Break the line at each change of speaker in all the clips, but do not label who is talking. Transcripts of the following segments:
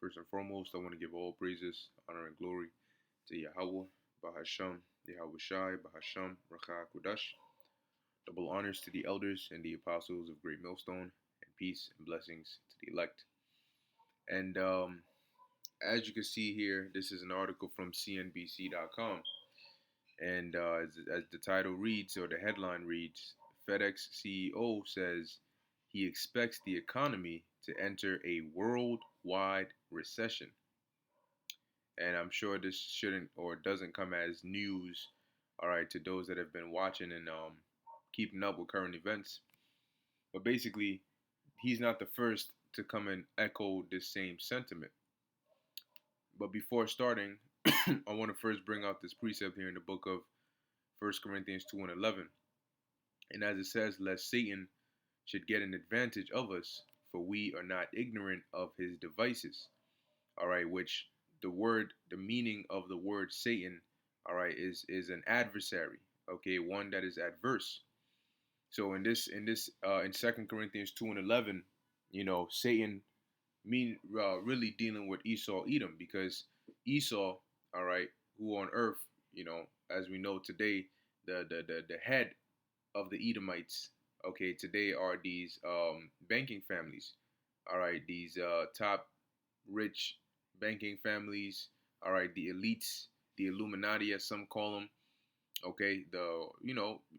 First and foremost, I want to give all praises, honor, and glory to Yahweh, Bahasham, Yahweh Shai, Bahasham, Rakha Kudash. Double honors to the elders and the apostles of Great Millstone, and peace and blessings to the elect. And as you can see here, this is an article from CNBC.com. And as the title reads, or the headline reads, FedEx CEO says he expects the economy to enter a worldwide recession. And I'm sure this shouldn't or doesn't come as news, all right, to those that have been watching and keeping up with current events. But basically, he's not the first to come and echo this same sentiment. But before starting, I want to first bring out this precept here in the book of 1 Corinthians 2 and 11. And as it says, lest Satan should get an advantage of us, for we are not ignorant of his devices. All right, which the meaning of the word Satan, all right, is an adversary. Okay, one that is adverse. So in 2 Corinthians 2 and 11, Satan really dealing with Esau Edom, because Esau, all right, who on earth, as we know today, the head of the Edomites, okay, today are these banking families, all right, these top rich banking families, all right, the elites, the Illuminati, as some call them, okay,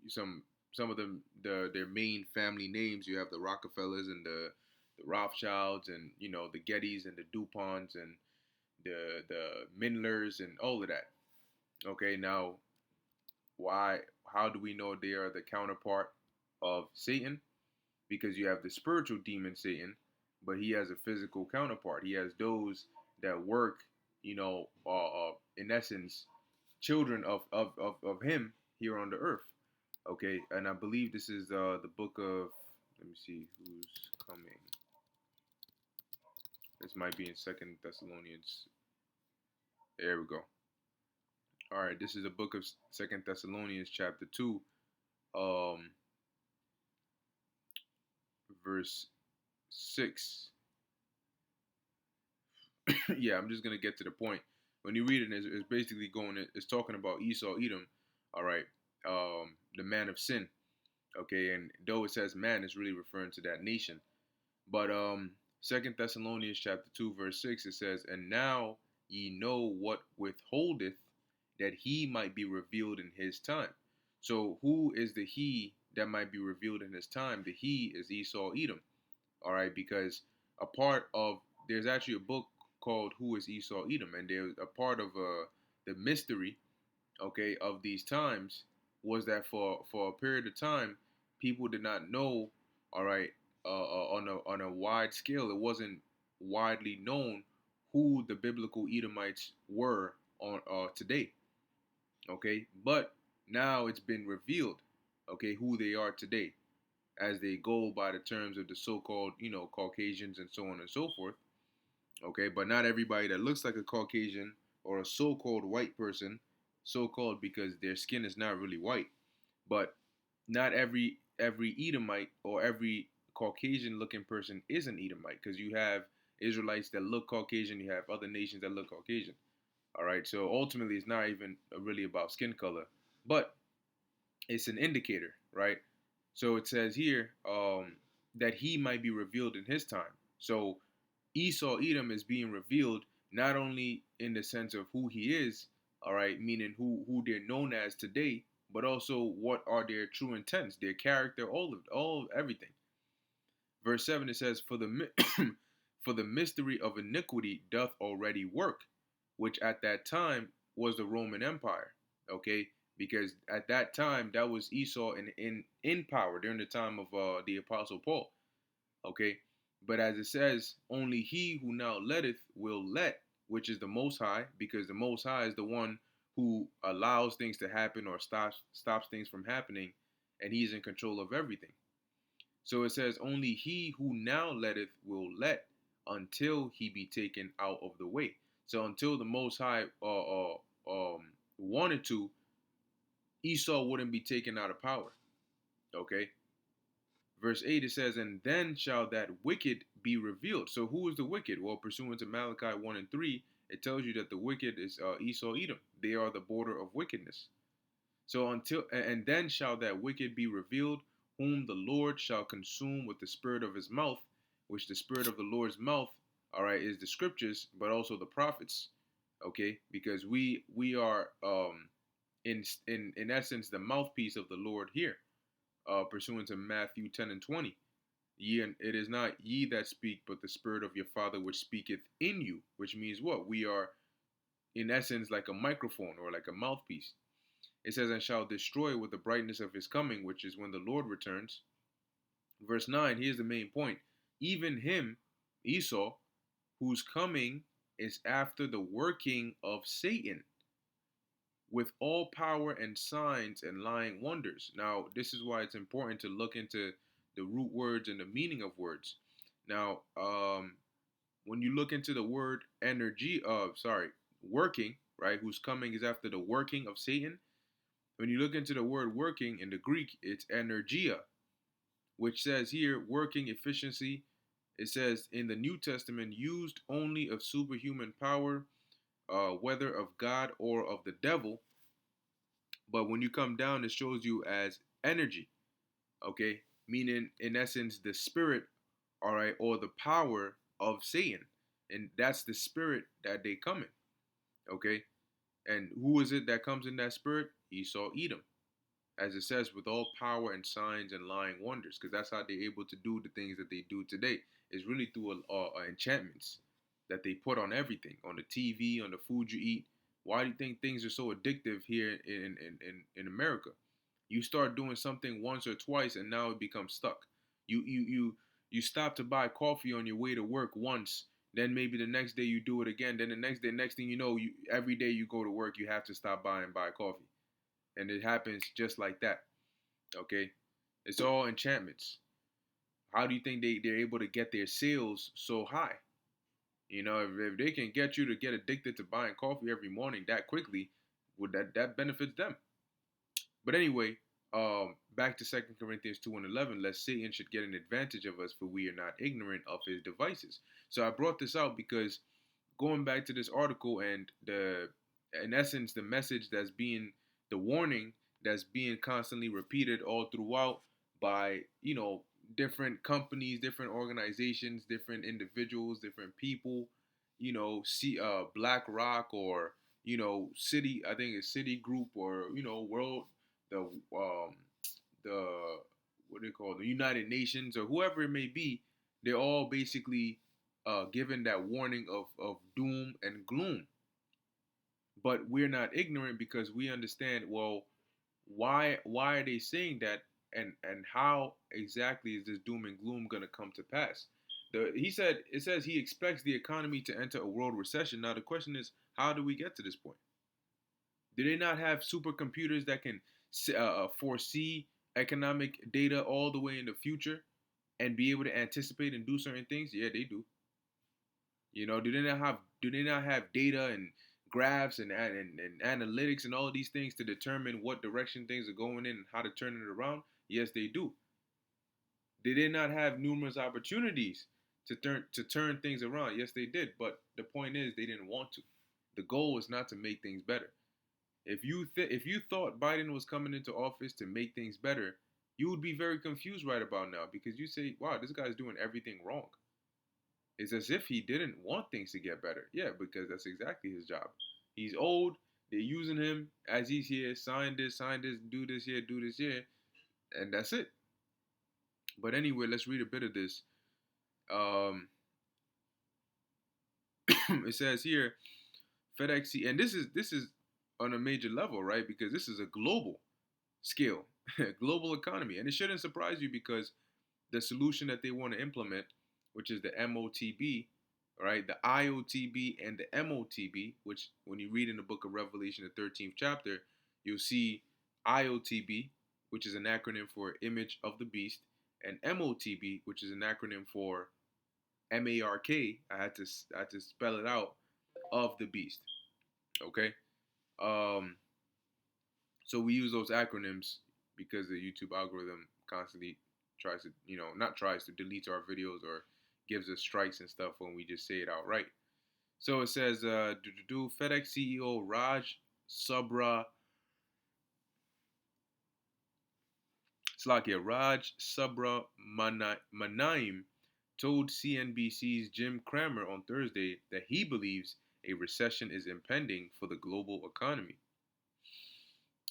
some of them, their main family names. You have the Rockefellers and the Rothschilds, and the Gettys and the DuPonts and the Mindlers and all of that. Okay, now why? How do we know they are the counterpart of Satan? Because you have the spiritual demon Satan, but he has a physical counterpart. He has those that work, in essence, children of him here on the earth. Okay, and I believe this is the book of, let me see who's coming. This might be in Second Thessalonians. There we go. All right, this is the book of Second Thessalonians, chapter 2, um, verse 6. Yeah, I'm just gonna get to the point. When you read it, it's basically it's talking about Esau, Edom. All right, the man of sin. Okay, and though it says man, it's really referring to that nation. But Second Thessalonians chapter 2, verse 6, it says, "And now ye know what withholdeth, that he might be revealed in his time." So who is the he that might be revealed in his time? The he is Esau, Edom. All right, because a part of there's actually a book called "Who is Esau, Edom," and there's a part of the mystery, okay, of these times was that for a period of time, people did not know, all right, on a wide scale, it wasn't widely known who the biblical Edomites were on today, okay, but now it's been revealed, okay, who they are today, as they go by the terms of the so-called, Caucasians and so on and so forth, okay, but not everybody that looks like a Caucasian or a so-called white person, so-called because their skin is not really white, but not every Edomite or every Caucasian looking person is an Edomite, because you have Israelites that look Caucasian, you have other nations that look Caucasian. All right, so ultimately it's not even really about skin color, but it's an indicator, right? So it says here that he might be revealed in his time. So Esau Edom is being revealed not only in the sense of who he is, all right, meaning who they're known as today, but also what are their true intents, their character, all everything. Verse 7, it says, "For the for the mystery of iniquity doth already work, which at that time was the Roman Empire." Okay, because at that time that was Esau in power during the time of the Apostle Paul. Okay, but as it says, only he who now letteth will let, which is the Most High, because the Most High is the one who allows things to happen or stops things from happening, and he's in control of everything. So it says, only he who now letteth will let, until he be taken out of the way. So until the Most High wanted to, Esau wouldn't be taken out of power. Okay. Verse 8, it says, "And then shall that wicked be revealed. So who is the wicked? Well, pursuant to Malachi 1 and 3, it tells you that the wicked is Esau, Edom. They are the border of wickedness. So and then shall that wicked be revealed, whom the Lord shall consume with the spirit of his mouth, which the spirit of the Lord's mouth, all right, is the scriptures, but also the prophets. Okay, because we are in essence the mouthpiece of the Lord here, pursuant to Matthew 10 and 20. It is not ye that speak, but the spirit of your Father which speaketh in you, which means what? We are in essence like a microphone or like a mouthpiece. It says, and shall destroy with the brightness of his coming, which is when the Lord returns. Verse 9, here's the main point. Even him, Esau, whose coming is after the working of Satan, with all power and signs and lying wonders. Now, this is why it's important to look into the root words and the meaning of words. Now, when you look into the word working, right, whose coming is after the working of Satan. When you look into the word working in the Greek, it's energia, which says here working efficiency. It says in the New Testament, used only of superhuman power, whether of God or of the devil. But when you come down, it shows you as energy, okay? Meaning, in essence, the spirit, all right, or the power of Satan. And that's the spirit that they come in, okay? And who is it that comes in that spirit? Esau, Edom. As it says, with all power and signs and lying wonders, because that's how they're able to do the things that they do today. Is really through enchantments that they put on everything, on the TV, on the food you eat. Why do you think things are so addictive here in America? You start doing something once or twice, and now it becomes stuck. You stop to buy coffee on your way to work once, then maybe the next day you do it again. Then the next day, next thing you know, every day you go to work, you have to stop by and buy coffee. And it happens just like that. Okay? It's all enchantments. How do you think they're able to get their sales so high? You know, if they can get you to get addicted to buying coffee every morning that quickly, would that benefits them. But anyway, back to 2 Corinthians 2 and 11, lest Satan should get an advantage of us, for we are not ignorant of his devices. So I brought this out because going back to this article and in essence, the message that's being, the warning that's being constantly repeated all throughout by, different companies, different organizations, different individuals, different people, BlackRock or, City, I think it's City Group or, World, the, the, what do you call it, the United Nations or whoever it may be, they're all basically given that warning of doom and gloom. But we're not ignorant because we understand, well, why are they saying that, and how exactly is this doom and gloom going to come to pass? It says he expects the economy to enter a world recession. Now the question is, how do we get to this point? Do they not have supercomputers that can foresee economic data all the way in the future and be able to anticipate and do certain things? Yeah, they do. Do they not have data and graphs and analytics and all of these things to determine what direction things are going in and how to turn it around? Yes, they do. Did they not have numerous opportunities to turn things around? Yes, they did. But the point is, they didn't want to. The goal was not to make things better. If you thought Biden was coming into office to make things better, you would be very confused right about now because you say, "Wow, this guy's doing everything wrong." It's as if he didn't want things to get better. Yeah, because that's exactly his job. He's old. They're using him as he's here. Sign this, do this here, and that's it. But anyway, let's read a bit of this. It says here, FedEx, and this is on a major level, right? Because this is a global scale, global economy, and it shouldn't surprise you because the solution that they want to implement, which is the MOTB, right? The IOTB and the MOTB, which when you read in the book of Revelation, the 13th chapter, you'll see IOTB, which is an acronym for Image of the Beast, and MOTB, which is an acronym for MARK. I had to spell it out, of the beast. Okay. Um, so we use those acronyms because the YouTube algorithm constantly tries to, not tries to delete our videos or gives us strikes and stuff when we just say it outright. So it says, FedEx CEO Subra Raj Subramaniam told CNBC's Jim Cramer on Thursday that he believes a recession is impending for the global economy.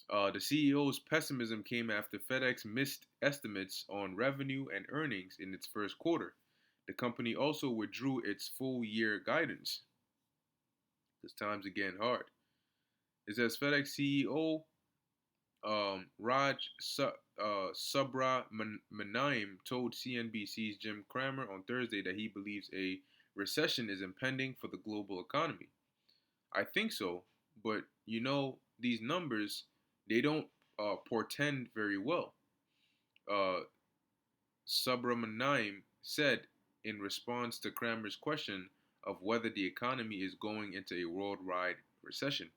The CEO's pessimism came after FedEx missed estimates on revenue and earnings in its first quarter. The company also withdrew its full year guidance. This time's again hard. It says FedEx CEO Subramaniam told CNBC's Jim Cramer on Thursday that he believes a recession is impending for the global economy. I think so, but these numbers, they don't portend very well. Uh, Subramaniam said in response to Cramer's question of whether the economy is going into a worldwide recession.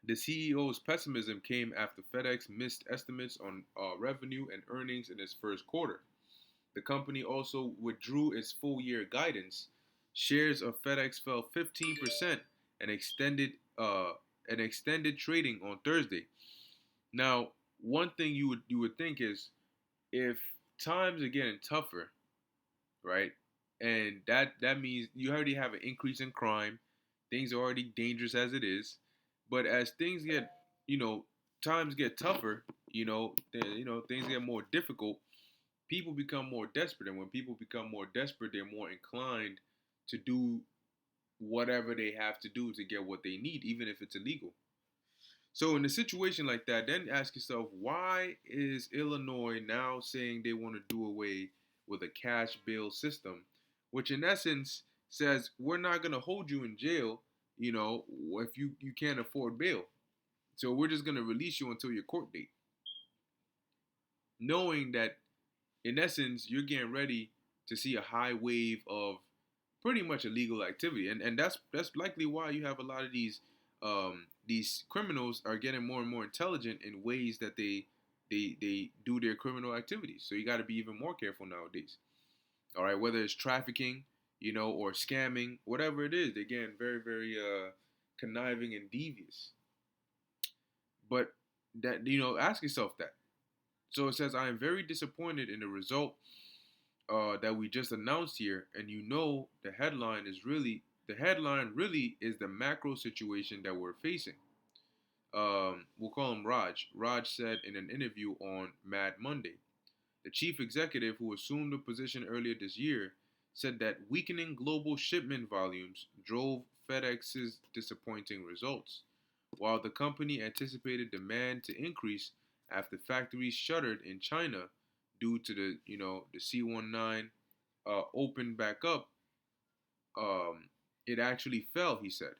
The CEO's pessimism came after FedEx missed estimates on revenue and earnings in its first quarter. The company also withdrew its full year guidance. Shares of FedEx fell 15% and extended trading on Thursday. Now, one thing you would think is, if times are getting tougher, right? And that means you already have an increase in crime. Things are already dangerous as it is. But as things get, times get tougher, things get more difficult, people become more desperate. And when people become more desperate, they're more inclined to do whatever they have to do to get what they need, even if it's illegal. So in a situation like that, then ask yourself, why is Illinois now saying they want to do away with a cash bail system, which in essence says we're not going to hold you in jail, if you can't afford bail. So we're just going to release you until your court date, knowing that in essence you're getting ready to see a high wave of pretty much illegal activity, and that's likely why you have a lot of these criminals are getting more and more intelligent in ways that they do their criminal activities. So you got to be even more careful nowadays. All right, whether it's trafficking, or scamming, whatever it is, they're getting very, very conniving and devious. But that ask yourself that. So it says, I am very disappointed in the result that we just announced here, and the headline really is the macro situation that we're facing. We'll call him Raj. Raj said in an interview on Mad Monday. The chief executive, who assumed the position earlier this year, said that weakening global shipment volumes drove FedEx's disappointing results, while the company anticipated demand to increase after factories shuttered in China due to the C-19 opened back up. It actually fell, he said.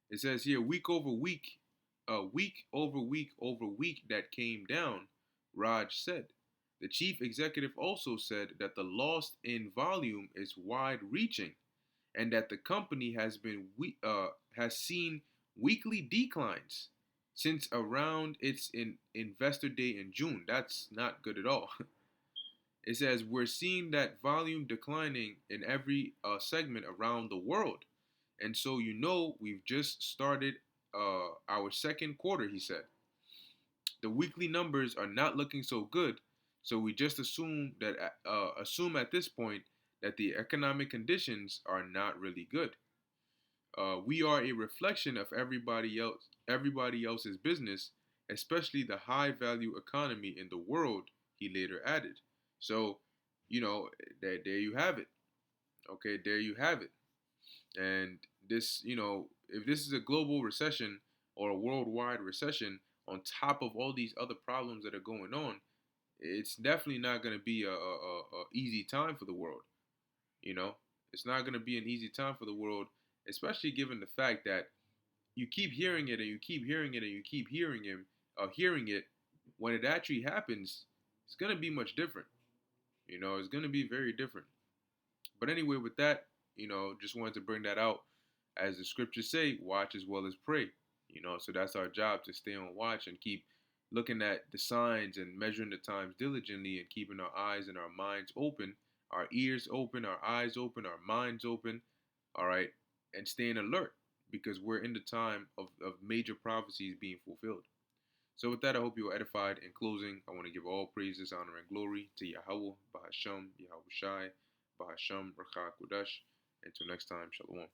It says here, week over week over week that came down, Raj said. The chief executive also said that the loss in volume is wide-reaching, and that the company has seen weekly declines since around its investor day in June. That's not good at all. It says we're seeing that volume declining in every segment around the world. And so we've just started our second quarter, he said. The weekly numbers are not looking so good, so we just assume at this point that the economic conditions are not really good. We are a reflection of everybody else's business, especially the high value economy in the world, he later added. So, there you have it. Okay, there you have it. And this, if this is a global recession or a worldwide recession on top of all these other problems that are going on, it's definitely not going to be a easy time for the world. You know, it's not going to be an easy time for the world, especially given the fact that you keep hearing it and you keep hearing it and you keep hearing it. When it actually happens, it's going to be much different. It's going to be very different. But anyway, with that, just wanted to bring that out. As the scriptures say, watch as well as pray. So that's our job, to stay on watch and keep looking at the signs and measuring the times diligently and keeping our eyes and our minds open, our ears open, our eyes open, our minds open, all right, and staying alert because we're in the time of major prophecies being fulfilled. So with that, I hope you were edified. In closing, I want to give all praises, honor, and glory to Yahweh, Bahasham, Yahweh Shai, Bahasham, Rakha Kudash. Until next time, Shalom.